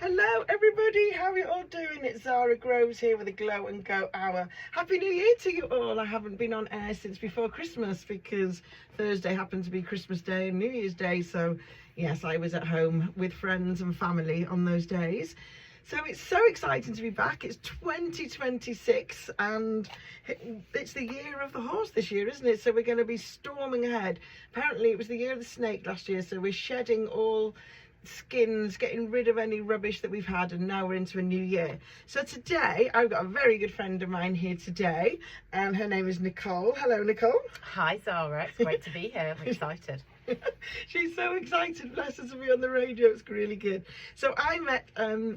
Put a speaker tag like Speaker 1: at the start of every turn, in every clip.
Speaker 1: Hello everybody, how are you all doing? It's Zara Groves here with a Glow and Go Hour. Happy New Year to you all. I haven't been on air since before Christmas because Thursday happened to be Christmas Day and New Year's Day, so yes, I was at home with friends and family on those days. So it's so exciting to be back. It's 2026 and it's the year of the horse this year, isn't it? So we're going to be storming ahead. Apparently it was the year of the snake last year, so we're shedding all skins, getting rid of any rubbish that we've had, and now we're into a new year. So today I've got a very good friend of mine here today, and her name is Nicole. Hello Nicole.
Speaker 2: Hi Zara, it's great to be here. I'm excited.
Speaker 1: She's so excited, bless her, to be on the radio. It's really good. So I met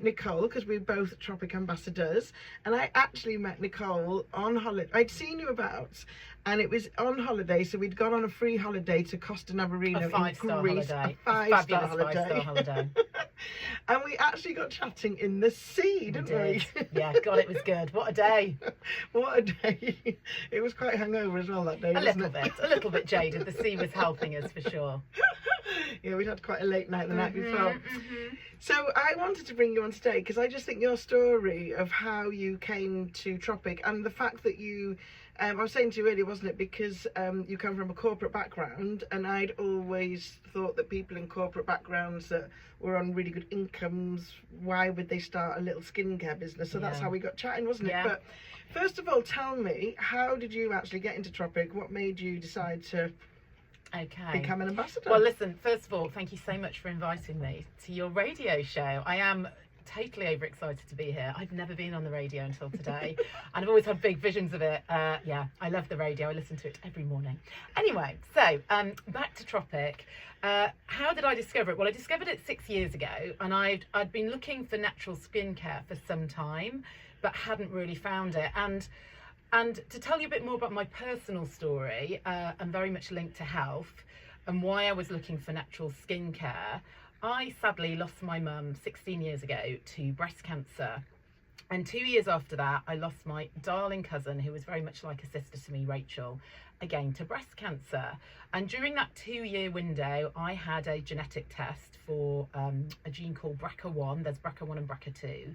Speaker 1: Nicole because we're both Tropic ambassadors, and I actually met Nicole on holiday. I'd seen you about, and it was on holiday, so we'd gone on a free holiday to Costa Navarino
Speaker 2: A five-star
Speaker 1: in Greece.
Speaker 2: holiday.
Speaker 1: A five-star
Speaker 2: Fabulous five-star holiday.
Speaker 1: And we actually got chatting in the sea, didn't we?
Speaker 2: Yeah, God, it was good. What a day.
Speaker 1: What a day. It was quite hungover as well that day,
Speaker 2: A little bit jaded. The sea was helping us for sure.
Speaker 1: Yeah, we'd had quite a late night the night before. So I wanted to bring you on today because I just think your story of how you came to Tropic, and the fact that you, I was saying to you earlier, wasn't it, because you come from a corporate background, and I'd always thought that people in corporate backgrounds that were on really good incomes, why would they start a little skincare business? So that's how we got chatting, wasn't it? But first of all, tell me, how did you actually get into Tropic? What made you decide to become an ambassador?
Speaker 2: Well, listen, first of all, thank you so much for inviting me to your radio show. I am totally overexcited to be here. I've never been on the radio until today, and I've always had big visions of it. Yeah, I love the radio. I listen to it every morning. Anyway, so back to Tropic. How did I discover it? Well, I discovered it 6 years ago, and I'd been looking for natural skincare for some time, but hadn't really found it. And to tell you a bit more about my personal story, and very much linked to health and why I was looking for natural skincare, I sadly lost my mum 16 years ago to breast cancer. And 2 years after that, I lost my darling cousin, who was very much like a sister to me, Rachel, again to breast cancer. And during that 2-year window, I had a genetic test for a gene called BRCA1. There's BRCA1 and BRCA2.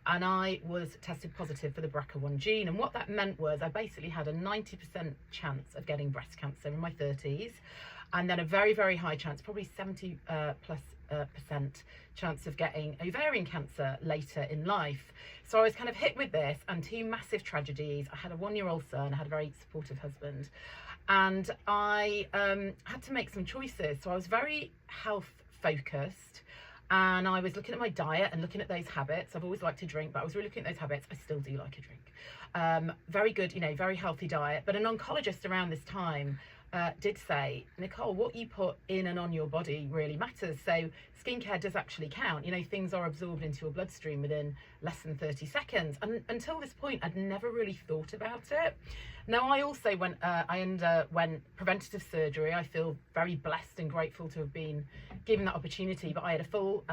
Speaker 2: And I was tested positive for the BRCA1 gene. And what that meant was I basically had a 90% chance of getting breast cancer in my 30s. And then a very, very high chance, probably 70 plus percent chance of getting ovarian cancer later in life. So I was kind of hit with this and two massive tragedies. I had a 1-year-old son, I had a very supportive husband, and I had to make some choices. So I was very health focused, and I was looking at my diet and looking at those habits. I've always liked to drink, but I was really looking at those habits. I still do like a drink. Very good, very healthy diet. But an oncologist around this time did say, Nicole, what you put in and on your body really matters. So skincare does actually count. Things are absorbed into your bloodstream within less than 30 seconds. And until this point, I'd never really thought about it. Now, I also went preventative surgery. I feel very blessed and grateful to have been given that opportunity, but I had a full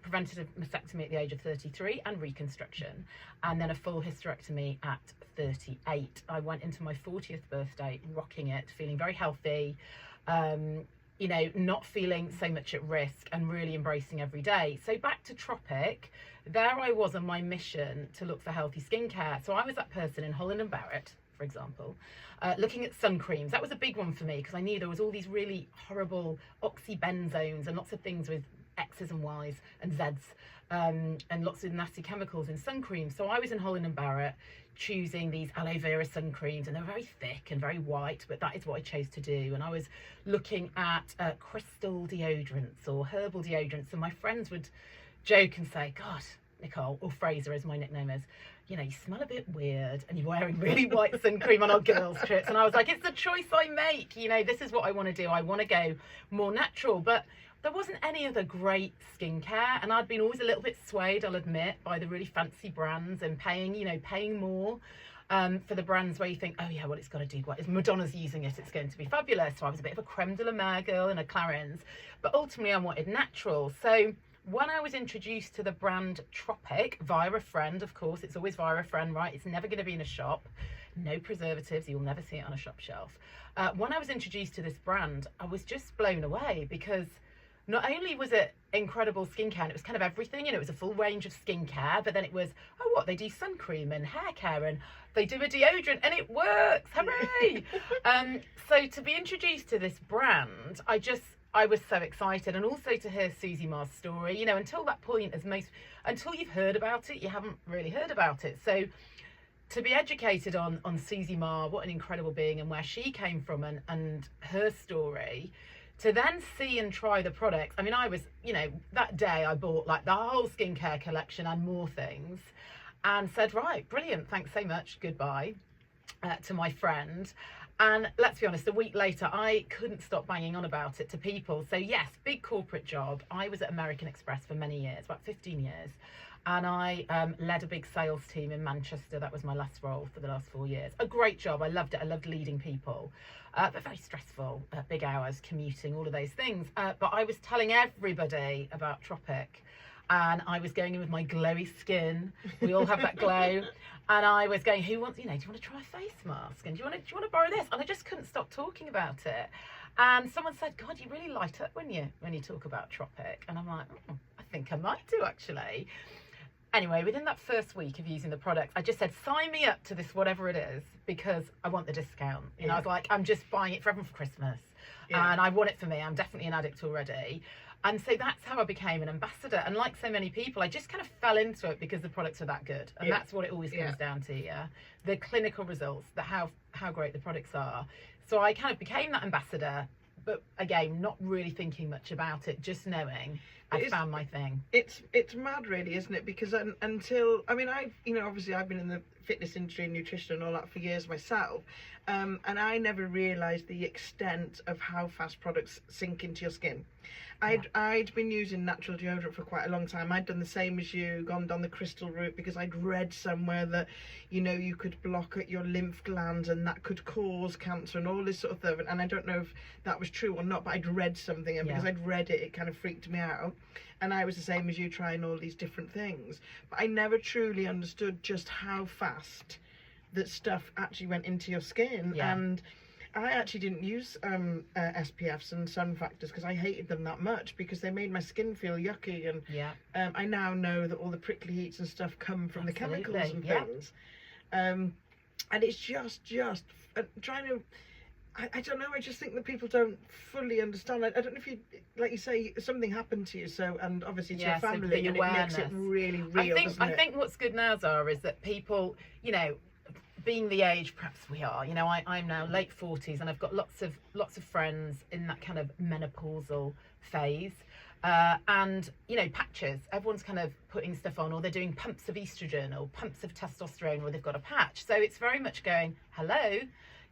Speaker 2: preventative mastectomy at the age of 33 and reconstruction, and then a full hysterectomy at 38. I went into my 40th birthday rocking it, feeling very healthy, not feeling so much at risk, and really embracing every day. So back to Tropic, there I was on my mission to look for healthy skincare. So I was that person in Holland and Barrett, for example, looking at sun creams. That was a big one for me because I knew there was all these really horrible oxybenzones and lots of things with X's and Y's and Z's, and lots of nasty chemicals in sun creams. So I was in Holland and Barrett choosing these aloe vera sun creams, and they're very thick and very white, but that is what I chose to do. And I was looking at crystal deodorants or herbal deodorants, and my friends would joke and say, God, Nicole, or Fraser as my nickname is, you smell a bit weird and you're wearing really white sun cream on our girls trips. And I was like, it's the choice I make. This is what I want to do. I want to go more natural. But there wasn't any other great skincare, and I'd been always a little bit swayed, I'll admit, by the really fancy brands and paying more for the brands where you think, oh yeah, well, it's got to do what, if Madonna's using it, it's going to be fabulous. So I was a bit of a creme de la mer girl and a Clarins, but ultimately I wanted natural. So when I was introduced to the brand Tropic via a friend, of course, it's always via a friend, right? It's never going to be in a shop. No preservatives, you'll never see it on a shop shelf. When I was introduced to this brand, I was just blown away because not only was it incredible skincare, and it was kind of everything, you know, it was a full range of skincare, but then it was, oh, what, they do sun cream and hair care, and they do a deodorant, and it works, hooray! So to be introduced to this brand, I was so excited, and also to hear Susie Marr's story. You know, until that point, until you've heard about it, you haven't really heard about it. So to be educated on Susie Marr, what an incredible being, and where she came from, and her story, to then see and try the products. I mean, I was, you know, that day I bought like the whole skincare collection and more things, and said, right, brilliant, thanks so much, goodbye, to my friend. And let's be honest, a week later, I couldn't stop banging on about it to people. So yes, big corporate job. I was at American Express for many years, about 15 years. And I led a big sales team in Manchester. That was my last role for the last 4 years. A great job. I loved it. I loved leading people, but very stressful, big hours, commuting, all of those things. But I was telling everybody about Tropic. And I was going in with my glowy skin. We all have that glow. And I was going, who wants, you know, do you want to try a face mask? And do you want to borrow this? And I just couldn't stop talking about it. And someone said, God, you really light up when you talk about Tropic. And I'm like, I think I might do, actually. Anyway, within that first week of using the product, I just said, sign me up to this, whatever it is, because I want the discount. You know, I was like, I'm just buying it for everyone for Christmas. Yeah. And I want it for me. I'm definitely an addict already. And so that's how I became an ambassador. And like so many people, I just kind of fell into it because the products are that good. And that's what it always comes down to, the clinical results, how great the products are. So I kind of became that ambassador, but again, not really thinking much about it, just knowing I found my thing.
Speaker 1: It's mad, really, isn't it? Because until, I mean, obviously I've been in the fitness industry and nutrition and all that for years myself, and I never realised the extent of how fast products sink into your skin. I'd been using natural deodorant for quite a long time. I'd done the same as you, gone down the crystal route, because I'd read somewhere that, you know, you could block at your lymph glands and that could cause cancer and all this sort of stuff. And I don't know if that was true or not, but I'd read something, and because I'd read it, it kind of freaked me out. And I was the same as you, trying all these different things. But I never truly understood just how fast that stuff actually went into your skin. And I actually didn't use SPFs and sun factors because I hated them that much, because they made my skin feel yucky. And I now know that all the prickly heats and stuff come from the chemicals and things. And it's just trying to, I don't know, I just think that people don't fully understand. I don't know if you, like you say, something happened to you, so, and obviously to your family, and it makes it really real,
Speaker 2: I think what's good now, Zara, is that people, you know, being the age perhaps we are, you know, I'm now late 40s, and I've got lots of friends in that kind of menopausal phase, and, you know, patches, everyone's kind of putting stuff on, or they're doing pumps of estrogen or pumps of testosterone, or they've got a patch. So it's very much going, hello,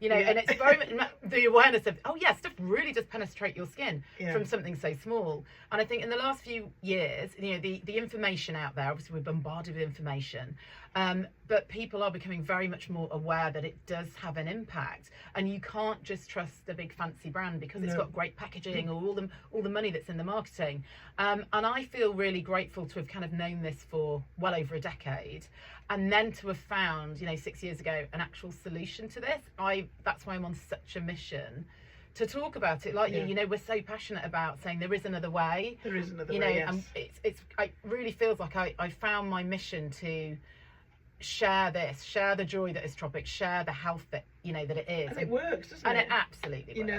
Speaker 2: you know, and it's very much the awareness of, oh yeah, stuff really does penetrate your skin from something so small. And I think in the last few years, you know, the information out there, obviously we're bombarded with information, but people are becoming very much more aware that it does have an impact, and you can't just trust the big fancy brand because it's got great packaging or all the money that's in the marketing. And I feel really grateful to have kind of known this for well over a decade, and then to have found, you know, 6 years ago, an actual solution to this. That's why I'm on such a mission to talk about it. Like you know, we're so passionate about saying there is another way.
Speaker 1: There is another
Speaker 2: way,
Speaker 1: you know,
Speaker 2: and it really feels like I found my mission to share the joy that is Tropic, share the health that, you know, that it is.
Speaker 1: And it works, doesn't it?
Speaker 2: And it absolutely works.
Speaker 1: You know,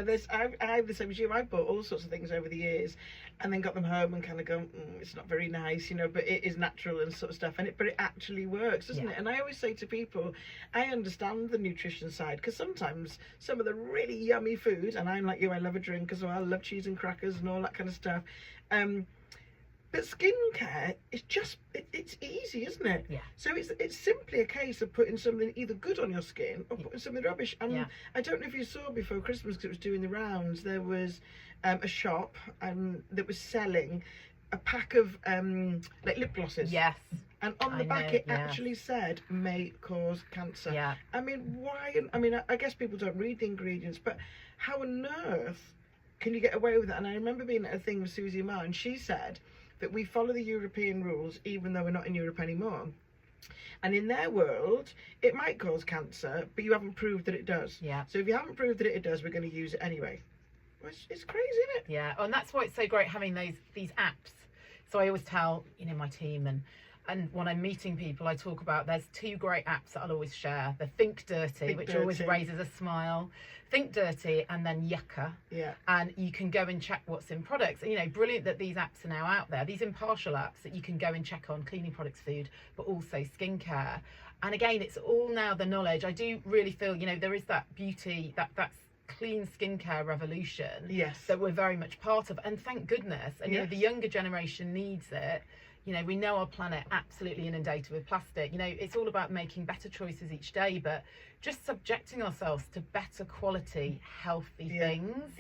Speaker 1: I've the same as you. I've bought all sorts of things over the years, and then got them home and kind of go, it's not very nice, you know, but it is natural and sort of stuff, but it actually works, doesn't it? And I always say to people, I understand the nutrition side, because sometimes some of the really yummy food, and I'm like you, I love a drink as well, I love cheese and crackers and all that kind of stuff, but skincare is just, it's easy, isn't it?
Speaker 2: Yeah.
Speaker 1: So it's simply a case of putting something either good on your skin or putting something rubbish. And I don't know if you saw before Christmas, because it was doing the rounds, there was a shop that was selling a pack of like lip glosses.
Speaker 2: Yes.
Speaker 1: And on the back it actually said may cause cancer.
Speaker 2: Yeah.
Speaker 1: I mean, why? I mean, I guess people don't read the ingredients, but how on earth can you get away with that? And I remember being at a thing with Susie Marr, and she said that we follow the European rules even though we're not in Europe anymore. And in their world, it might cause cancer, but you haven't proved that it does.
Speaker 2: Yeah.
Speaker 1: So if you haven't proved that it does, we're going to use it anyway. It's crazy, isn't it?
Speaker 2: Yeah, and that's why it's so great having these apps. So I always tell my team and when I'm meeting people, I talk about there's 2 great apps that I'll always share. The Think Dirty, which always raises a smile. Think Dirty, and then Yucca.
Speaker 1: Yeah.
Speaker 2: And you can go and check what's in products. Brilliant that these apps are now out there. These impartial apps that you can go and check on cleaning products, food, but also skincare. And again, it's all now the knowledge. I do really feel, there is that beauty, that's clean skincare revolution.
Speaker 1: Yes.
Speaker 2: That we're very much part of. And thank goodness. And, the younger generation needs it. We know our planet absolutely inundated with plastic. It's all about making better choices each day, but just subjecting ourselves to better quality, healthy things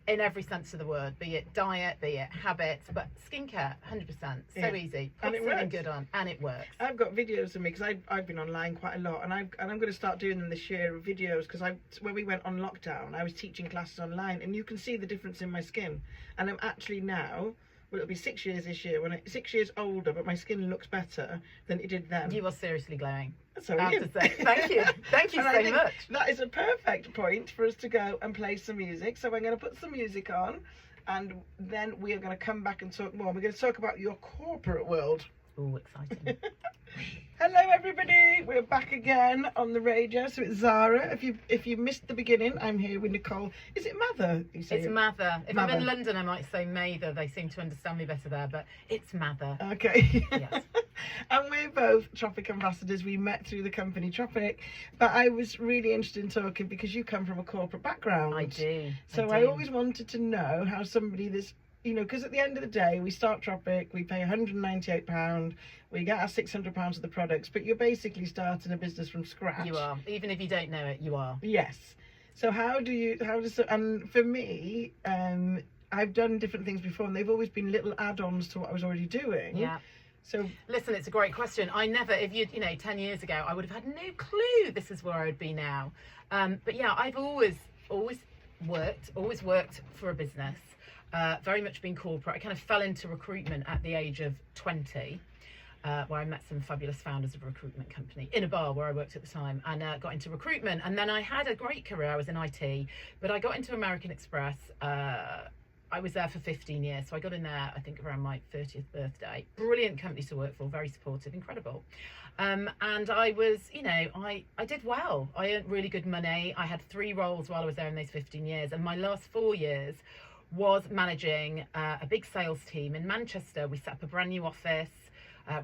Speaker 2: in every sense of the word, be it diet, be it habits, but skincare, 100%. So easy. Put something good on, and it works.
Speaker 1: I've got videos of me, because I've been online quite a lot, and I'm going to start doing them this year, videos, because when we went on lockdown, I was teaching classes online, and you can see the difference in my skin. And I'm actually now... Well, it'll be 6 years this year. 6 years older, but my skin looks better than it did then.
Speaker 2: You are seriously glowing.
Speaker 1: So I have
Speaker 2: to say, thank you so much.
Speaker 1: That is a perfect point for us to go and play some music. So I'm going to put some music on, and then we are going to come back and talk more. We're going to talk about your corporate world.
Speaker 2: Oh, exciting.
Speaker 1: Hello everybody, we're back again on the radio. So it's Zara. If you missed the beginning, I'm here with Nicole. Is it Mather?
Speaker 2: It's Mather. If I'm in London, I might say Mather. They seem to understand me better there, but it's Mather.
Speaker 1: Okay.
Speaker 2: Yes.
Speaker 1: And we're both Tropic ambassadors. We met through the company Tropic, but I was really interested in talking because you come from a corporate background.
Speaker 2: I do.
Speaker 1: So I always wanted to know how somebody that's, because at the end of the day, we start Tropic, we pay £198, we get our £600 of the products, but you're basically starting a business from scratch.
Speaker 2: You are. Even if you don't know it, you are.
Speaker 1: Yes. So and for me, I've done different things before, and they've always been little add-ons to what I was already doing.
Speaker 2: Yeah.
Speaker 1: So
Speaker 2: listen, it's a great question. I never, if 10 years ago, I would have had no clue this is where I would be now. But yeah, I've always worked for a business. Very much been corporate. I kind of fell into recruitment at the age of 20, where I met some fabulous founders of a recruitment company in a bar where I worked at the time, and got into recruitment. And then I had a great career. I was in IT, but I got into American Express. I was there for 15 years, so I got in there, I think, around my 30th birthday. Brilliant company to work for, very supportive, incredible. And I was, I did well. I earned really good money. I had 3 roles while I was there in those 15 years, and my last 4 years was managing a big sales team in Manchester. We set up a brand new office,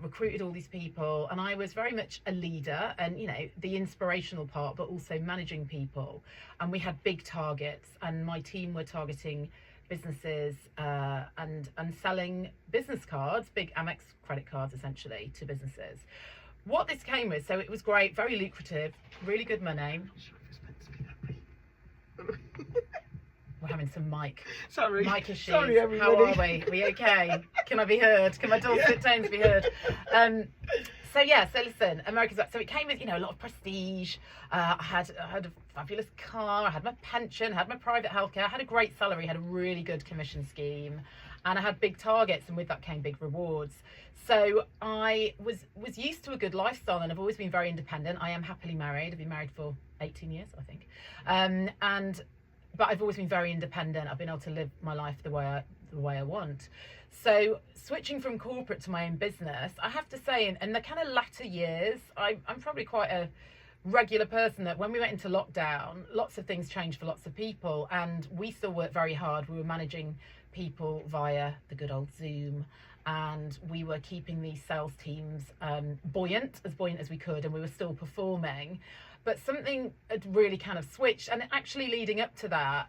Speaker 2: recruited all these people, and I was very much a leader and, the inspirational part, but also managing people. And we had big targets, and my team were targeting businesses and selling business cards, big Amex credit cards essentially, to businesses. What this came with, so it was great, very lucrative, really good money. We're having some mic issues.
Speaker 1: Sorry, everybody.
Speaker 2: How are we? Are we okay? Can I be heard? Can my dulcet tones be heard? So listen, so it came with, a lot of prestige. I had a fabulous car, I had my pension, I had my private healthcare, I had a great salary, had a really good commission scheme, and I had big targets, and with that came big rewards. So I was used to a good lifestyle, and I've always been very independent. I am happily married. I've been married for 18 years, I think. But I've always been very independent. I've been able to live my life the way I want. So switching from corporate to my own business, I have to say, in the kind of latter years, I'm probably quite a regular person that when we went into lockdown, lots of things changed for lots of people, and we still worked very hard. We were managing people via the good old Zoom, and we were keeping these sales teams buoyant as we could, and we were still performing. But something had really kind of switched, and actually leading up to that,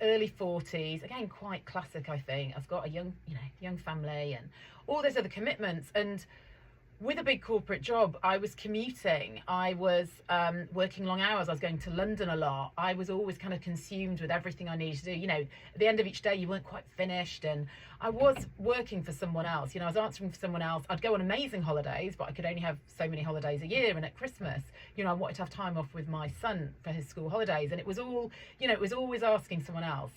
Speaker 2: early 40s, again, quite classic, I think. I've got a young family and all those other commitments. And with a big corporate job, I was commuting. I was working long hours. I was going to London a lot. I was always kind of consumed with everything I needed to do. At the end of each day, you weren't quite finished. And I was working for someone else. I was answering for someone else. I'd go on amazing holidays, but I could only have so many holidays a year. And at Christmas, I wanted to have time off with my son for his school holidays. And it was all, it was always asking someone else.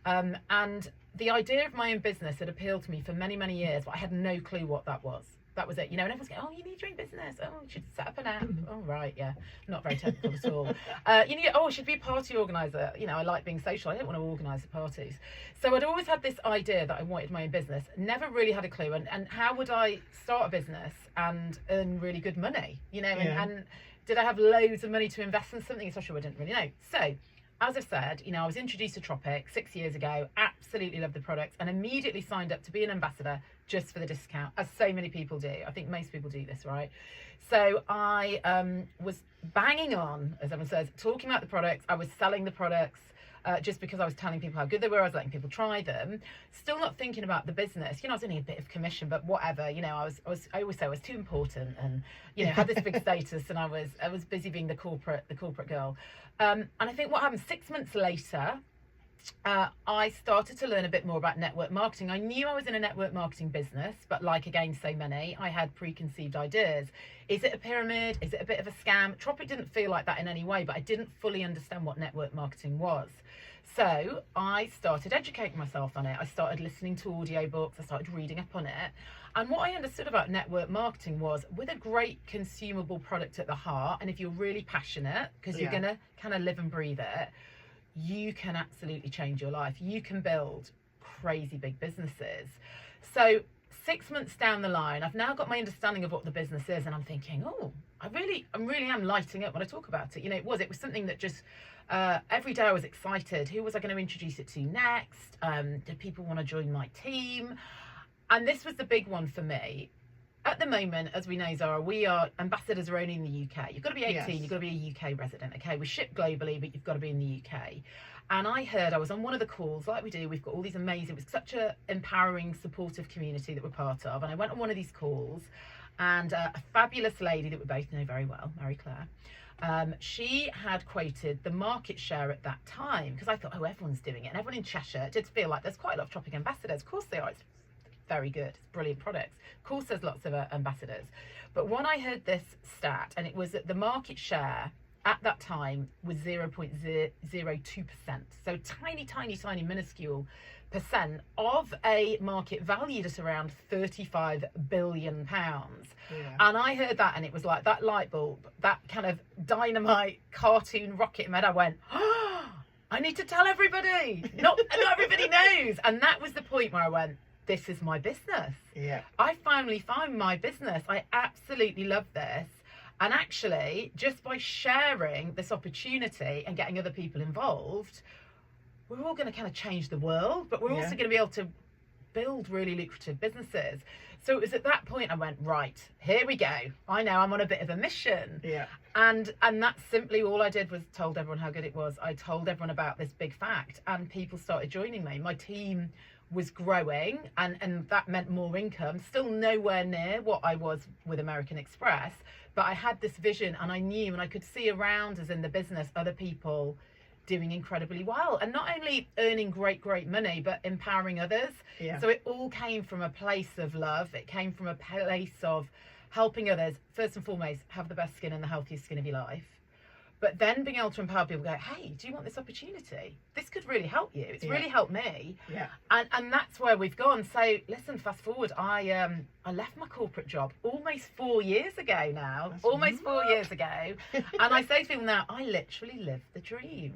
Speaker 2: And the idea of my own business had appealed to me for many, many years, but I had no clue what that was. That was it, you know. And everyone's going, oh, you need your own business. Oh, you should set up an app. Oh, right, yeah. Not very technical at all. You know, oh, I should be a party organizer. You know, I like being social. I don't want to organize the parties. So I'd always had this idea that I wanted my own business. Never really had a clue. And how would I start a business and earn really good money? You know, and did I have loads of money to invest in something? Especially I didn't really know. So, as I've said, you know, I was introduced to Tropic 6 years ago, absolutely loved the product, and immediately signed up to be an ambassador just for the discount, as so many people do. I think most people do this, right? So I was banging on, as everyone says, talking about the products. I was selling the products just because I was telling people how good they were. I was letting people try them. Still not thinking about the business. You know, I was only a bit of commission, but whatever. You know, I always say I was too important, and you know, had this big status, and I was busy being the corporate girl. And I think what happened 6 months later, I started to learn a bit more about network marketing. I knew I was in a network marketing business, but like again, so many, I had preconceived ideas. Is it a pyramid? Is it a bit of a scam? Tropic didn't feel like that in any way, but I didn't fully understand what network marketing was. So I started educating myself on it. I started listening to audiobooks. I started reading up on it. And what I understood about network marketing was, with a great consumable product at the heart, and if you're really passionate, because you're going to kind of live and breathe it, you can absolutely change your life. You can build crazy big businesses. So 6 months down the line, I've now got my understanding of what the business is, and I'm thinking, oh, I really am lighting up when I talk about it. You know, it was something that just every day I was excited. Who was I going to introduce it to next? Did people want to join my team? And this was the big one for me. At the moment, as we know, Zara, we are ambassadors are only in the UK. You've got to be 18, you've got to be a UK resident, okay? We ship globally, but you've got to be in the UK. And I was on one of the calls, like we do, we've got all these amazing, it was such an empowering, supportive community that we're part of. And I went on one of these calls, and a fabulous lady that we both know very well, Mary Claire, she had quoted the market share at that time, because I thought, oh, everyone's doing it. And everyone in Cheshire, it did feel like there's quite a lot of Tropic ambassadors. Of course they are. It's very good. It's brilliant products. Of course there's lots of ambassadors. But when I heard this stat, and it was that the market share at that time was 0.02%. So tiny, minuscule percent of a market valued at around £35 billion. And I heard that, and it was like that light bulb, that kind of dynamite cartoon rocket in my head. I went, oh, I need to tell everybody. Not everybody knows. And that was the point where I went, this is my business. Yeah. I finally found my business. I absolutely love this. And actually, just by sharing this opportunity and getting other people involved, we're all going to kind of change the world, but we're also going to be able to build really lucrative businesses. So it was at that point I went, right, here we go. I know I'm on a bit of a mission. Yeah. And that's simply all I did, was told everyone how good it was. I told everyone about this big fact, and people started joining me. My team was growing, and that meant more income. Still nowhere near what I was with American Express, but I had this vision, and I knew, and I could see around us in the business other people doing incredibly well, and not only earning great money, but empowering others. Yeah. So it all came from a place of love. It came from a place of helping others, first and foremost, have the best skin and the healthiest skin of your life. But then being able to empower people, go, hey, do you want this opportunity? This could really help you. It's really helped me. Yeah. And that's where we've gone. So listen, fast forward, I left my corporate job almost 4 years ago now. That's almost 4 years ago. And I say to people now, I literally live the dream.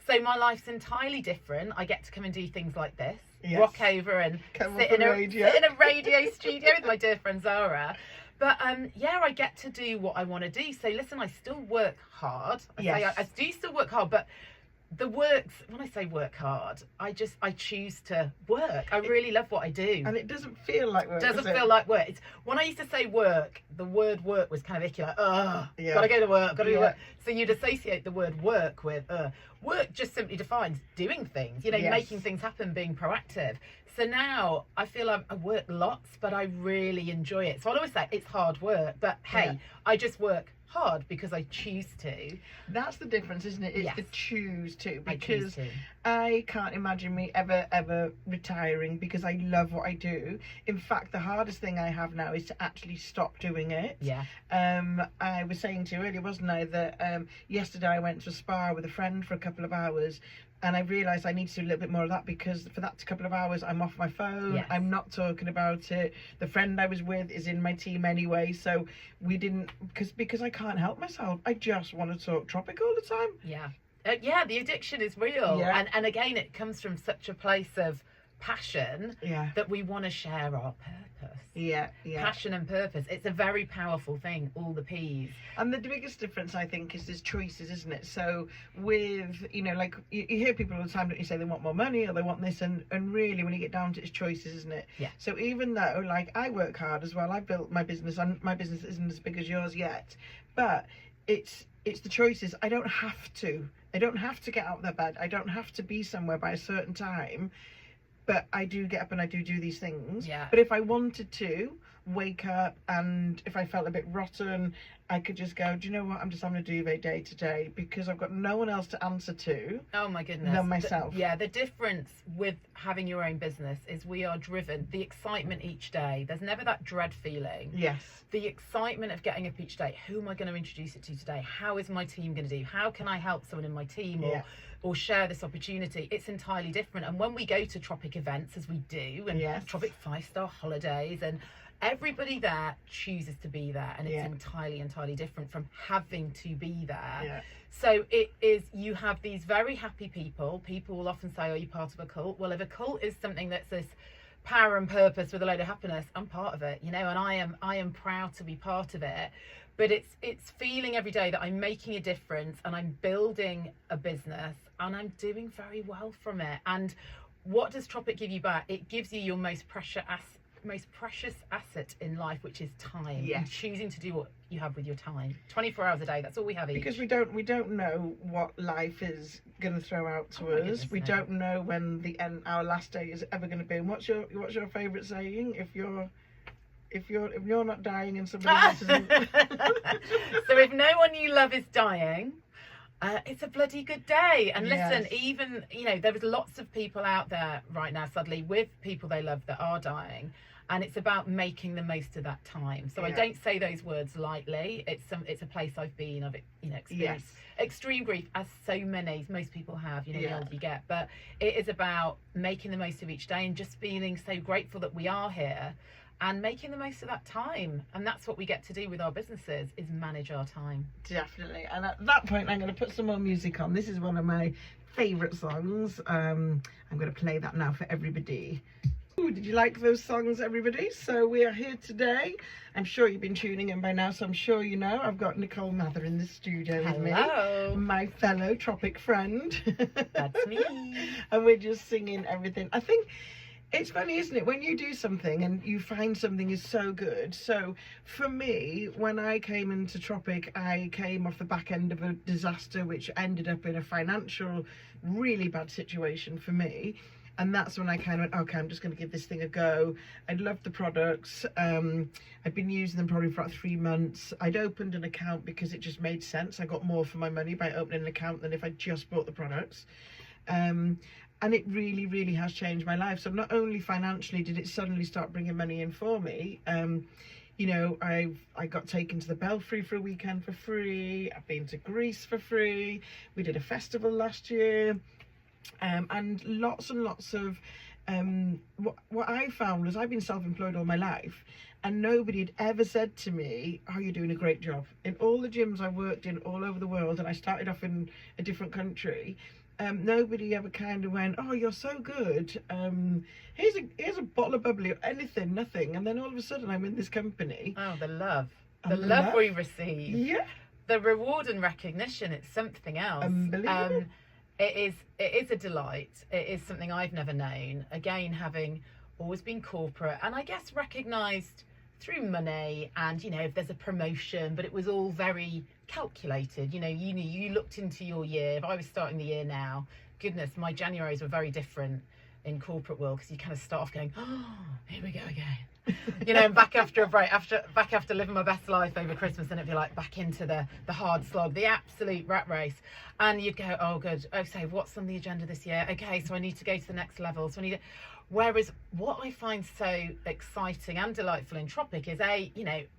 Speaker 2: So my life's entirely different. I get to come and do things like this. Yes. Rock over and sit in a radio studio with my dear friend Zara. But I get to do what I want to do. So listen, I still work hard. I do still work hard, but when I say work hard, I choose to work. I really love what I do. And
Speaker 1: it doesn't feel like work.
Speaker 2: Doesn't feel like work. It's, when I used to say work, the word work was kind of icky, like, gotta go to work, gotta do work. So you'd associate the word work with work just simply defines doing things, making things happen, being proactive. So now I feel I work lots, but I really enjoy it. So I'll always say it's hard work, but hey, I just work hard because I choose to.
Speaker 1: That's the difference, isn't it? It's the choose to, because I can't imagine me ever retiring, because I love what I do. In fact, the hardest thing I have now is to actually stop doing it. I was saying to you earlier, wasn't I, that yesterday I went to a spa with a friend for a couple of hours, And I realised I need to do a little bit more of that, because for that couple of hours I'm off my phone.
Speaker 2: Yes.
Speaker 1: I'm not talking about it. The friend I was with is in my team anyway, so we didn't, because I can't help myself. I just want to talk Tropic all the time.
Speaker 2: Yeah. Yeah, the addiction is real.
Speaker 1: Yeah.
Speaker 2: And again, it comes from such a place of passion
Speaker 1: Yeah.
Speaker 2: that we want to share our purpose.
Speaker 1: Yeah.
Speaker 2: Passion and purpose. It's a very powerful thing, all the P's.
Speaker 1: And the biggest difference, I think, is there's choices, isn't it? So with, like you hear people all the time that you say they want more money or they want this, and really when you get down to it, it's choices, isn't it?
Speaker 2: Yeah.
Speaker 1: So even though, like, I work hard as well, I've built my business, and my business isn't as big as yours yet, but it's the choices. I don't have to get out of the bed. I don't have to be somewhere by a certain time. But I do get up and I do these things.
Speaker 2: Yeah.
Speaker 1: But if I wanted to wake up, and if I felt a bit rotten, I could just go, do you know what? I'm just having a duvet day today, because I've got no one else to answer to.
Speaker 2: Oh my goodness.
Speaker 1: Than myself.
Speaker 2: The difference with having your own business is we are driven. The excitement each day. There's never that dread feeling.
Speaker 1: Yes.
Speaker 2: The excitement of getting up each day. Who am I going to introduce it to today? How is my team going to do? How can I help someone in my team? Or share this opportunity? It's entirely different. And when we go to Tropic events, as we do, and
Speaker 1: Yes.
Speaker 2: Tropic 5-star holidays, and everybody there chooses to be there, and it's entirely different from having to be there.
Speaker 1: Yeah.
Speaker 2: So it is, you have these very happy people. People will often say, are you part of a cult? Well, if a cult is something that's this power and purpose with a load of happiness, I'm part of it, and I am proud to be part of it. But it's feeling every day that I'm making a difference, and I'm building a business, and I'm doing very well from it. And what does Tropic give you back? It gives you your most precious asset in life, which is time.
Speaker 1: Yes.
Speaker 2: And choosing to do what you have with your time. 24 hours a day, that's all we have each.
Speaker 1: Because we don't know what life is going to throw out to us. We don't know when our last day is ever going to be. And what's your favourite saying? If you're not dying and somebody else isn't.
Speaker 2: So if no one you love is dying, it's a bloody good day. And listen,
Speaker 1: Yes.
Speaker 2: even there is lots of people out there right now, sadly, with people they love that are dying, and it's about making the most of that time. So I don't say those words lightly. It's a place I've been. I've experienced extreme grief, as most people have. The older you get, but it is about making the most of each day and just feeling so grateful that we are here. And making the most of that time. And that's what we get to do with our businesses, is manage our time.
Speaker 1: Definitely. And at that point, I'm going to put some more music on. This is one of my favourite songs. I'm going to play that now for everybody. Ooh, did you like those songs, everybody? So we are here today. I'm sure you've been tuning in by now, so I'm sure you know I've got Nicole Mather in the studio with me.
Speaker 2: Hello.
Speaker 1: My fellow Tropic friend.
Speaker 2: That's me.
Speaker 1: And we're just singing everything. I think it's funny, isn't it, when you do something and you find something is so good. So for me, when I came into Tropic, I came off the back end of a disaster which ended up in a financial really bad situation for me. And that's when I kind of went, okay, I'm just going to give this thing a go. I'd loved the products. I'd been using them probably for about 3 months. I'd opened an account because it just made sense. I got more for my money by opening an account than if I just bought the products. And it really, really has changed my life. So not only financially did it suddenly start bringing money in for me, I got taken to the Belfry for a weekend for free. I've been to Greece for free. We did a festival last year. And lots of what I found was I've been self-employed all my life, and nobody had ever said to me, oh, you're doing a great job. In all the gyms I worked in all over the world, and I started off in a different country, nobody ever kind of went, oh, you're so good, here's a bottle of bubbly or anything, nothing. And then all of a sudden I'm in this company.
Speaker 2: Oh, the love we receive.
Speaker 1: Yeah.
Speaker 2: The reward and recognition, it's something else.
Speaker 1: Unbelievable.
Speaker 2: It is a delight. It is something I've never known. Again, having always been corporate, and I guess recognised through money, and if there's a promotion, but it was all very calculated. You looked into your year. If I was starting the year now, goodness, my Januaries were very different in corporate world, because you kind of start off going, oh, here we go again. Back after a break, back after living my best life over Christmas, and it'd be like back into the hard slog, the absolute rat race. And you'd go, oh good, okay, what's on the agenda this year? Okay, so I need to go to the next level. Whereas what I find so exciting and delightful in Tropic is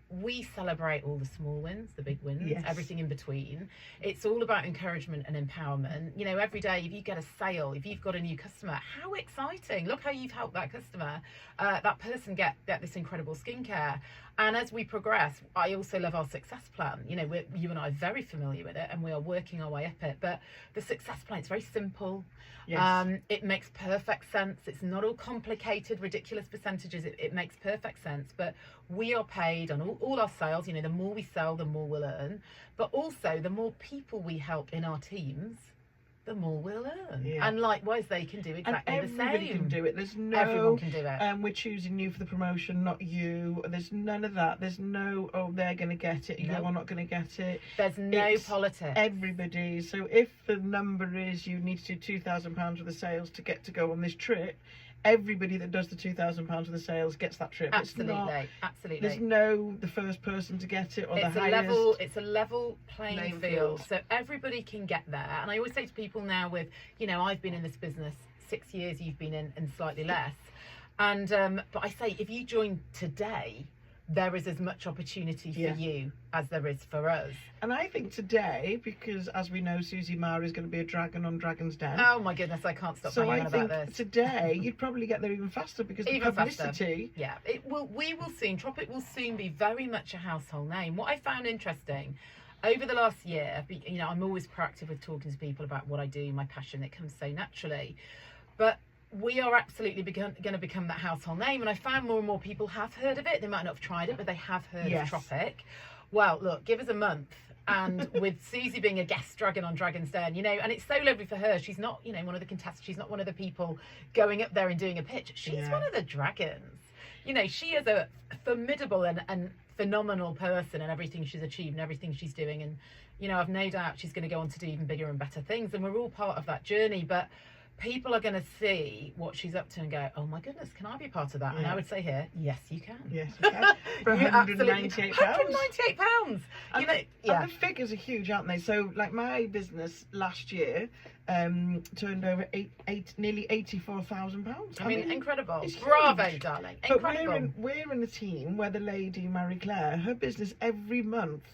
Speaker 2: we celebrate all the small wins, the big wins,
Speaker 1: Yes.
Speaker 2: everything in between. It's all about encouragement and empowerment. You know, every day, if you get a sale, if you've got a new customer, how exciting. Look how you've helped that customer, that person get this incredible skincare. And as we progress, I also love our success plan. You know, you and I are very familiar with it, and we are working our way up it. But the success plan, it's very simple.
Speaker 1: Yes.
Speaker 2: It makes perfect sense. It's not all complicated, ridiculous percentages. It makes perfect sense. But we are paid on all our sales. You know, the more we sell, the more we'll earn. But also, the more people we help in our teams, the more we'll earn.
Speaker 1: Yeah.
Speaker 2: And likewise, they can do exactly the same.
Speaker 1: Everybody can do it. There's no,
Speaker 2: everyone can do it.
Speaker 1: We're choosing you for the promotion, not you. There's none of that. There's no, oh, they're going to get it,
Speaker 2: Nope.
Speaker 1: you're not going to get it.
Speaker 2: There's no
Speaker 1: It's
Speaker 2: politics.
Speaker 1: Everybody. So if the number is you need to do £2,000 worth of sales to get to go on this trip, everybody that does the £2,000 worth of sales gets that trip.
Speaker 2: Absolutely,
Speaker 1: It's not,
Speaker 2: absolutely.
Speaker 1: there's no the first person to get it or the highest.
Speaker 2: It's a level playing field, so everybody can get there. And I always say to people now, with, you know, I've been in this business 6 years, you've been in slightly less, and but I say, if you join today, there is as much opportunity for you as there is for us.
Speaker 1: And I think today, because as we know, Susie Marr is going to be a dragon on Dragon's Den.
Speaker 2: Oh my goodness, I can't stop
Speaker 1: So
Speaker 2: banging
Speaker 1: I
Speaker 2: on
Speaker 1: think
Speaker 2: about this.
Speaker 1: today you'd probably get there even faster because
Speaker 2: Even
Speaker 1: the publicity.
Speaker 2: faster. Yeah, we will soon. Tropic will soon be very much a household name. What I found interesting over the last year, you know, I'm always proactive with talking to people about what I do, my passion. It comes so naturally, but we are absolutely going to become that household name. And I found more and more people have heard of it. They might not have tried it, but they have heard of Tropic. Well, look, give us a month. And with Susie being a guest dragon on Dragon's Den, you know, and it's so lovely for her. She's not, you know, one of the contestants. She's not one of the people going up there and doing a pitch. She's one of the dragons. You know, she is a formidable and phenomenal person in everything she's achieved and everything she's doing. And, you know, I've no doubt she's going to go on to do even bigger and better things. And we're all part of that journey. But people are going to see what she's up to and go, oh my goodness, can I be part of that? And I would say here, yes, you can.
Speaker 1: Yes, you can. For £198.
Speaker 2: £198. You know,
Speaker 1: and the figures are huge, aren't they? So, like, my business last year turned over nearly £84,000.
Speaker 2: I mean, incredible.
Speaker 1: Bravo,
Speaker 2: darling.
Speaker 1: But
Speaker 2: Incredible.
Speaker 1: we're in a team where the lady, Marie Claire, her business every month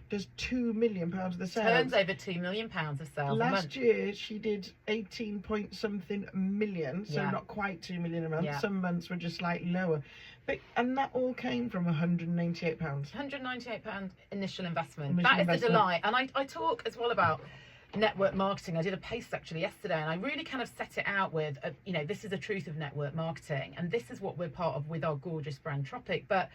Speaker 1: does £2 million of the sales.
Speaker 2: Turns over £2 million of sales a month.
Speaker 1: Last year she did 18 point something million, so not quite 2 million a month. Some months were just slightly lower, and that all came from £198.
Speaker 2: £198 initial investment. That is the delight. And I talk as well about network marketing. I did a post actually yesterday, and I really kind of set it out with you know, this is the truth of network marketing, and this is what we're part of with our gorgeous brand Tropic. But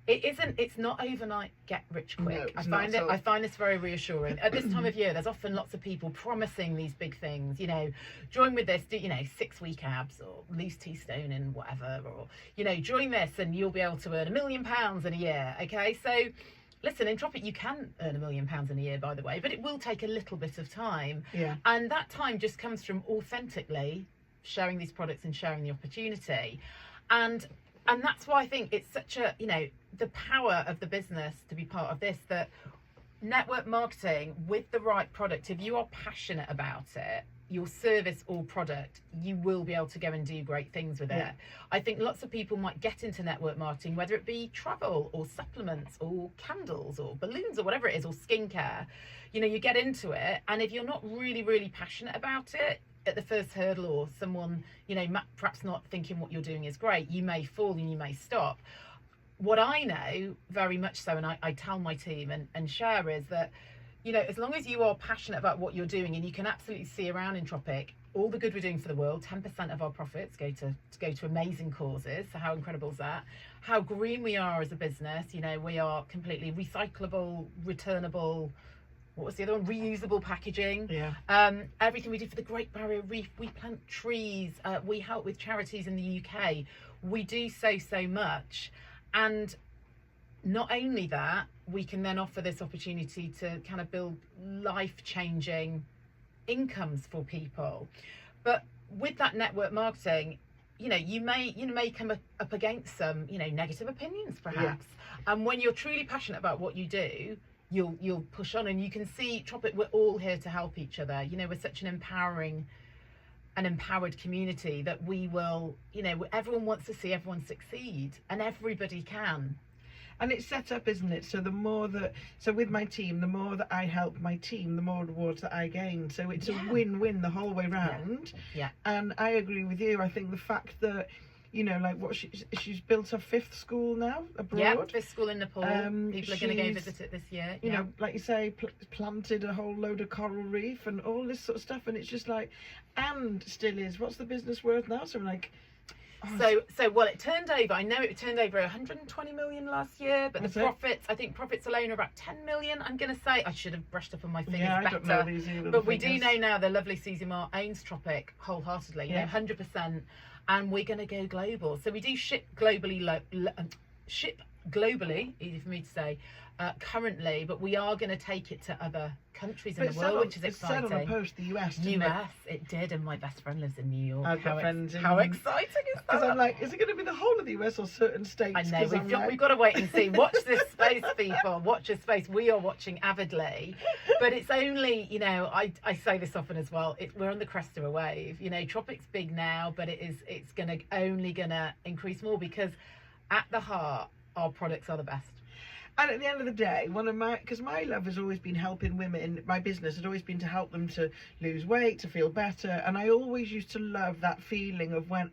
Speaker 2: it's not overnight get rich quick.
Speaker 1: No,
Speaker 2: I find this very reassuring. At this time of year, there's often lots of people promising these big things, you know, join with this, do, you know, 6-week abs or lose teaspoon and whatever, or, you know, join this and you'll be able to earn £1 million in a year. Okay, so listen, in Tropic you can earn £1 million in a year, by the way, but it will take a little bit of time. And that time just comes from authentically sharing these products and sharing the opportunity. And that's why I think it's such a, you know, the power of the business to be part of this, that network marketing with the right product, if you are passionate about it, your service or product, you will be able to go and do great things with it. I think lots of people might get into network marketing, whether it be travel or supplements or candles or balloons or whatever it is, or skincare. You know, you get into it, and if you're not really, really passionate about it, at the first hurdle, or someone, you know, perhaps not thinking what you're doing is great, you may fall and you may stop. What I know very much so, and I tell my team and share, is that, you know, as long as you are passionate about what you're doing, and you can absolutely see around in Tropic all the good we're doing for the world, 10% of our profits go to amazing causes. So how incredible is that? How green we are as a business. You know, we are completely recyclable, returnable, what was the other one? Reusable packaging. Everything we do for the Great Barrier Reef, we plant trees, we help with charities in the UK. We do so much. And not only that, we can then offer this opportunity to kind of build life-changing incomes for people. But with that network marketing, you know, you may come up against some, you know, negative opinions perhaps. And when you're truly passionate about what you do, you'll push on. And you can see Tropic, we're all here to help each other. You know, we're such an empowered community that we will, you know, everyone wants to see everyone succeed, and everybody can.
Speaker 1: And it's set up, isn't it? So with my team, the more that I help my team, the more rewards that I gain. So it's a win-win the whole way round.
Speaker 2: Yeah.
Speaker 1: And I agree with you. I think the fact that, you know, like she's built her 5th school now abroad.
Speaker 2: Yeah, 5th school in Nepal. People are going to go visit it this year.
Speaker 1: You know, like you say, planted a whole load of coral reef and all this sort of stuff. And it's just like, and still is, what's the business worth now? So I'm like,
Speaker 2: So well, it turned over. I know it turned over 120 million last year, but the profits, I think profits alone are about 10 million. I'm going to say, I should have brushed up on my figures better. I don't know these either, but we do know now the lovely Susie Marr owns Tropic wholeheartedly, you know, 100%, and we're going to go global. So we do ship globally, easy for me to say, currently, but we are going to take it to other countries in the world, which is exciting.
Speaker 1: It said on the post the US, didn't
Speaker 2: it did, and my best friend lives in New York.
Speaker 1: I've got friends in...
Speaker 2: How exciting is that?
Speaker 1: Because I'm like, is it going to be the whole of the US or certain states?
Speaker 2: I know, we've got to wait and see. Watch this space, people. Watch this space. We are watching avidly. But it's only, you know, I say this often as well, we're on the crest of a wave. You know, Tropic's big now, but it's only going to increase more, because at the heart, our products are the best.
Speaker 1: And at the end of the day, because my love has always been helping women, my business has always been to help them to lose weight, to feel better. And I always used to love that feeling of when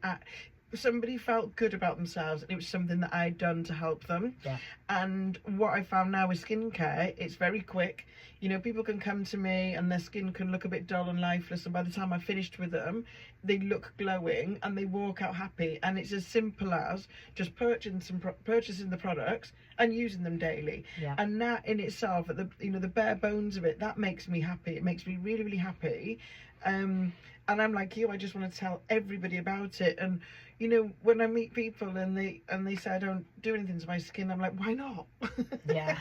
Speaker 1: somebody felt good about themselves and it was something that I'd done to help them.
Speaker 2: Yeah.
Speaker 1: And what I found now with skincare, it's very quick. You know, people can come to me and their skin can look a bit dull and lifeless, and by the time I've finished with them, they look glowing and they walk out happy. And it's as simple as just purchasing the products and using them daily.
Speaker 2: Yeah.
Speaker 1: And that in itself, at the bare bones of it, that makes me happy. It makes me really, really happy. And I'm like you, I just want to tell everybody about it. And you know, when I meet people and they say I don't do anything to my skin, I'm like, why not?
Speaker 2: Yeah.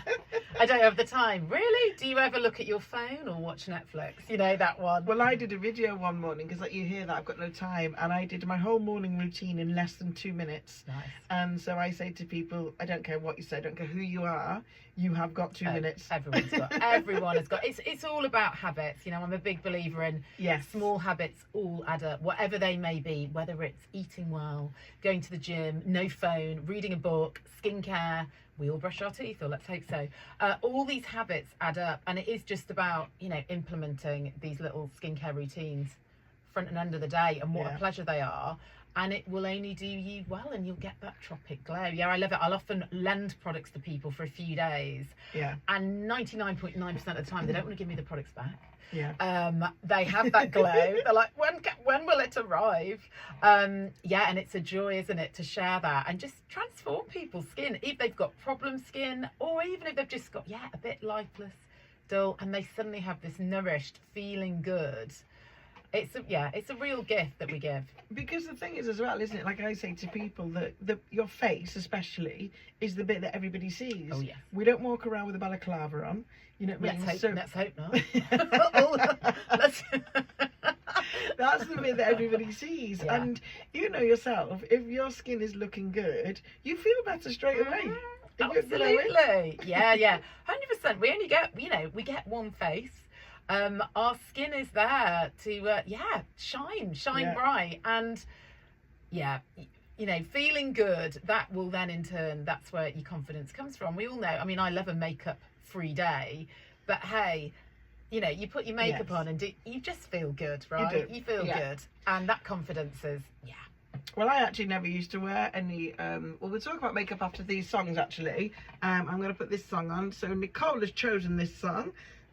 Speaker 2: I don't have the time. Really? Do you ever look at your phone or watch Netflix? You know, that one.
Speaker 1: Well, I did a video one morning, because like you hear that I've got no time, and I did my whole morning routine in less than 2 minutes.
Speaker 2: Nice.
Speaker 1: And so I say to people, I don't care what you say, I don't care who you are, you have got 2 minutes.
Speaker 2: Everyone has got. It's all about habits. You know, I'm a big believer in small habits all add up, whatever they may be, whether it's eating well, going to the gym, no phone, reading a book, skincare. We all brush our teeth, or let's hope so. All these habits add up, and it is just about, you know, implementing these little skincare routines front and end of the day, and what a pleasure they are. And it will only do you well, and you'll get that tropic glow. Yeah, I love it. I'll often lend products to people for a few days. Yeah. And 99.9% of the time, they don't want to give me the products back. Yeah. They have that glow. They're like, when will it arrive? Yeah, and it's a joy, isn't it, to share that and just transform people's skin, if they've got problem skin, or even if they've just got a bit lifeless, dull, and they suddenly have this nourished, feeling good. It's a real gift that we give. Because the thing is as well, isn't it? Like I say to people, that your face especially is the bit that everybody sees. Oh yeah. We don't walk around with a balaclava on. You know what I mean? Let's hope not. That's the bit that everybody sees. Yeah. And you know yourself, if your skin is looking good, you feel better straight away. Absolutely. Yeah. 100%. We only get, we get one face. Our skin is there to shine bright, and feeling good, that will then in turn, that's where your confidence comes from. We all know, I mean, I love a makeup free day, but hey, you put your makeup on and you just feel good, right? You feel good, and that confidence is Well, I actually never used to wear any, we'll talk about makeup after these songs actually. I'm going to put this song on. So Nicole has chosen this song,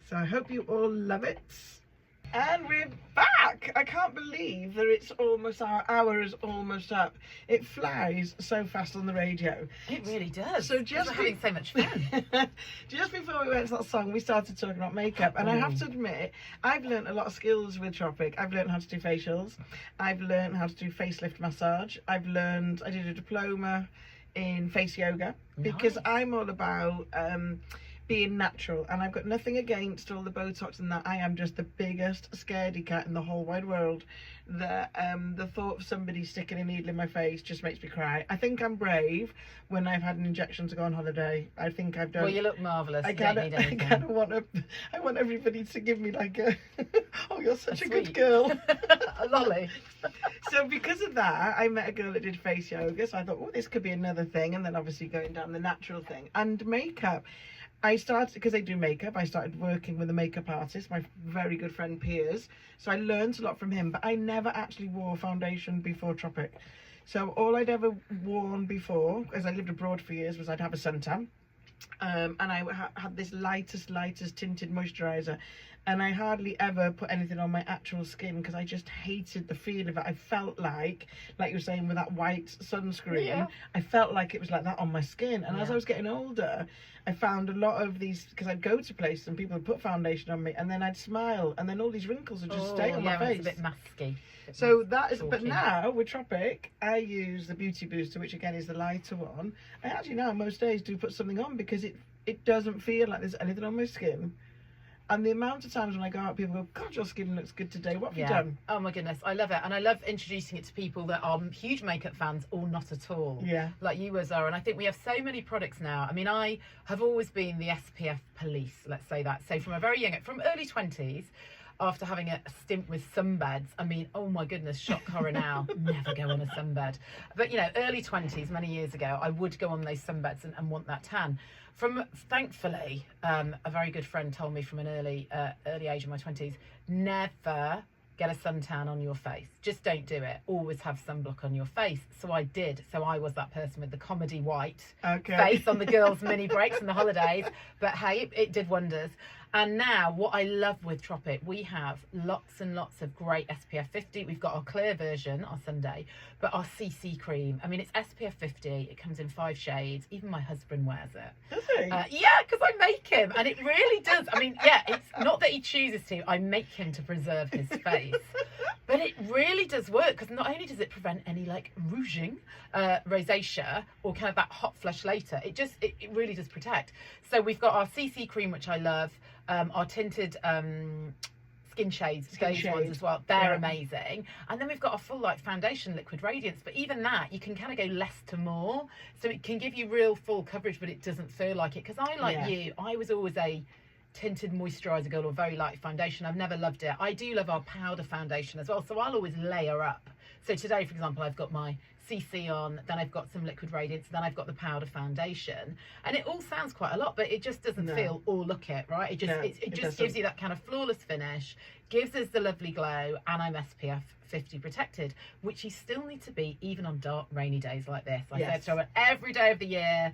Speaker 2: so I hope you all love it. And we're back. I can't believe that it's almost, our hour is almost up. It flies so fast on the radio. It really does. So we're having so much fun. Just before we went to that song, we started talking about makeup. And I have to admit, I've learned a lot of skills with Tropic. I've learned how to do facials. I've learned how to do facelift massage. I did a diploma in face yoga. Because I'm all about being natural, and I've got nothing against all the Botox and that. I am just the biggest scaredy cat in the whole wide world. The thought of somebody sticking a needle in my face just makes me cry. I think I'm brave when I've had an injection to go on holiday. I think I've done. Well, you look marvellous. I kind of want everybody to give me like a oh, you're such a good girl. A lolly.
Speaker 1: So because of that, I met a girl that did face yoga. So I thought, oh, this could be another thing. And then obviously going down the natural thing. And makeup. I started, because I do makeup, I started working with a makeup artist, my very good friend Piers. So I learned a lot from him, but I never actually wore foundation before Tropic. So all I'd ever worn before, as I lived abroad for years, was I'd have a suntan. And I had this lightest tinted moisturiser, and I hardly ever put anything on my actual skin because I just hated the feel of it. I felt like you were saying with that white sunscreen, I felt like it was like that on my skin. And as I was getting older, I found a lot of these, because I'd go to places and people would put foundation on me and then I'd smile and then all these wrinkles would just stay on my face.
Speaker 2: It's a bit masky.
Speaker 1: So that is, but now with Tropic, I use the Beauty Booster, which again is the lighter one. I actually now most days do put something on because it doesn't feel like there's anything on my skin. And the amount of times when I go out, people go, God, your skin looks good today. What have you done?
Speaker 2: Oh my goodness, I love it. And I love introducing it to people that are huge makeup fans or not at all.
Speaker 1: Yeah.
Speaker 2: Like you were, Zara. And I think we have so many products now. I mean, I have always been the SPF police, let's say that. So from a very young, from early 20s, after having a stint with sunbeds, I mean, oh my goodness, shock horror now, never go on a sunbed. But, you know, early 20s, many years ago, I would go on those sunbeds and want that tan. Thankfully, a very good friend told me from an early age of my 20s, never get a suntan on your face. Just don't do it. Always have sunblock on your face. So I did. So I was that person with the comedy white face on the girls' mini breaks and the holidays. But hey, it did wonders. And now what I love with Tropic, we have lots and lots of great SPF 50. We've got our clear version, our Sunday, but our CC cream. I mean, it's SPF 50. It comes in 5 shades. Even my husband wears it.
Speaker 1: Does he?
Speaker 2: Yeah, because I make him. And it really does. I mean, yeah, it's not that he chooses to. I make him to preserve his face. But it really does work, because not only does it prevent any like rouging, rosacea, or kind of that hot flush later, it really does protect. So we've got our CC cream, which I love, our tinted skin shades, those ones as well. They're amazing. And then we've got a full like foundation liquid radiance, but even that you can kind of go less to more, so it can give you real full coverage, but it doesn't feel like it. Because I was always a tinted moisturiser girl or very light foundation. I've never loved it. I do love our powder foundation as well, so I'll always layer up. So today, for example, I've got my CC on, then I've got some liquid radiance, then I've got the powder foundation, and it all sounds quite a lot, but it just doesn't feel or look it, right? It just gives you that kind of flawless finish, gives us the lovely glow, and I'm SPF 50 protected, which you still need to be even on dark, rainy days like this. I said so every day of the year.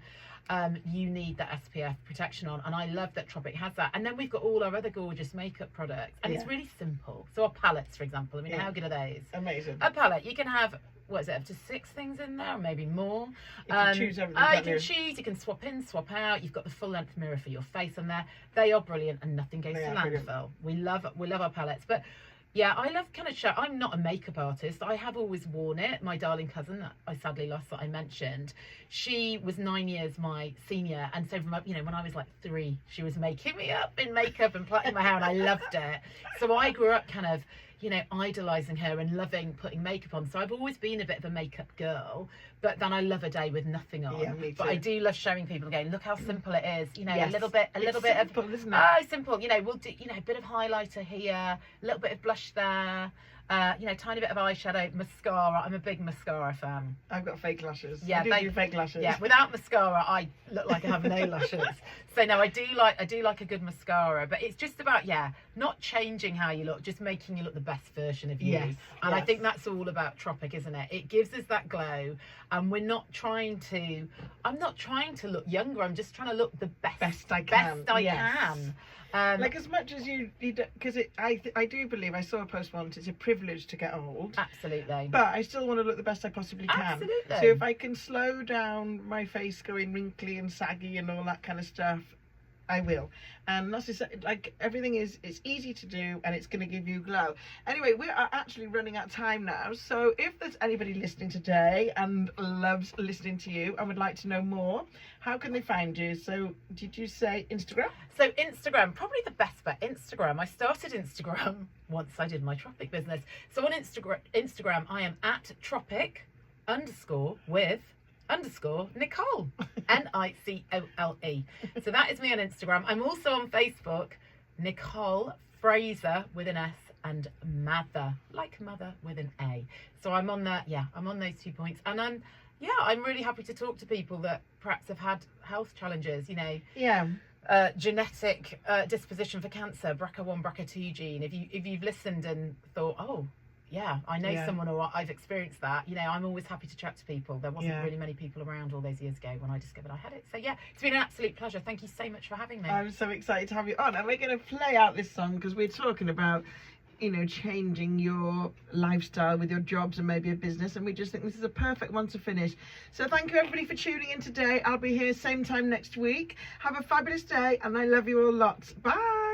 Speaker 2: You need that SPF protection on, and I love that Tropic has that. And then we've got all our other gorgeous makeup products, and it's really simple. So our palettes, for example, I mean, how good are those?
Speaker 1: Amazing.
Speaker 2: A palette, you can have, what is it, up to 6 things in there, or maybe more.
Speaker 1: You can choose everything.
Speaker 2: You can choose, you can swap in, swap out. You've got the full length mirror for your face on there. They are brilliant, and nothing goes to landfill. We love our palettes, but yeah, I love kind of show. I'm not a makeup artist. I have always worn it. My darling cousin that I sadly lost, that I mentioned, she was 9 years my senior, and so from when I was like 3, she was making me up in makeup and plaiting my hair, and I loved it. So I grew up kind of idolizing her and loving putting makeup on. So I've always been a bit of a makeup girl, but then I love a day with nothing on.
Speaker 1: Yeah, me too.
Speaker 2: But I do love showing people, going, look how simple it is. A little bit
Speaker 1: simple,
Speaker 2: of
Speaker 1: isn't it?
Speaker 2: Simple. We'll do a bit of highlighter here, a little bit of blush there. Tiny bit of eyeshadow, mascara. I'm a big mascara fan.
Speaker 1: I've got fake lashes.
Speaker 2: Yeah,
Speaker 1: I do fake lashes.
Speaker 2: Yeah, without mascara, I look like I have no lashes. So no, I do like a good mascara, but it's just about not changing how you look, just making you look the best version of you.
Speaker 1: Yes,
Speaker 2: and I think that's all about Tropic, isn't it? It gives us that glow, and I'm not trying to look younger. I'm just trying to look the best I can.
Speaker 1: Like as much as you because I do believe, I saw a post once, it's a privilege to get old.
Speaker 2: Absolutely.
Speaker 1: But I still want to look the best I possibly can.
Speaker 2: Absolutely.
Speaker 1: So if I can slow down my face going wrinkly and saggy and all that kind of stuff, I will. And that's just, like, everything it's easy to do, and it's going to give you glow. Anyway, we are actually running out of time now, so if there's anybody listening today and loves listening to you and would like to know more, how can they find you? So did you say Instagram?
Speaker 2: So Instagram, probably the best bet. Instagram. I started Instagram once I did my Tropic business. So on Instagram, I am at Tropic _ Nicole, Nicole. So that is me on Instagram. I'm also on Facebook, Nicole Fraser with an S and Mather, like mother with an A. So I'm on that. Yeah, I'm on those 2 points, and I'm really happy to talk to people that perhaps have had health challenges.
Speaker 1: Yeah.
Speaker 2: Genetic disposition for cancer, BRCA1, BRCA2 gene. If you've listened and thought, oh, yeah, I know someone, or I've experienced that, I'm always happy to chat to people. There wasn't really many people around all those years ago when I discovered I had it. So yeah, it's been an absolute pleasure. Thank you so much for having me.
Speaker 1: I'm so excited to have you on, and we're going to play out this song because we're talking about changing your lifestyle with your jobs and maybe a business, and we just think this is a perfect one to finish. So thank you everybody for tuning in today. I'll be here same time next week. Have a fabulous day, and I love you all lots. Bye.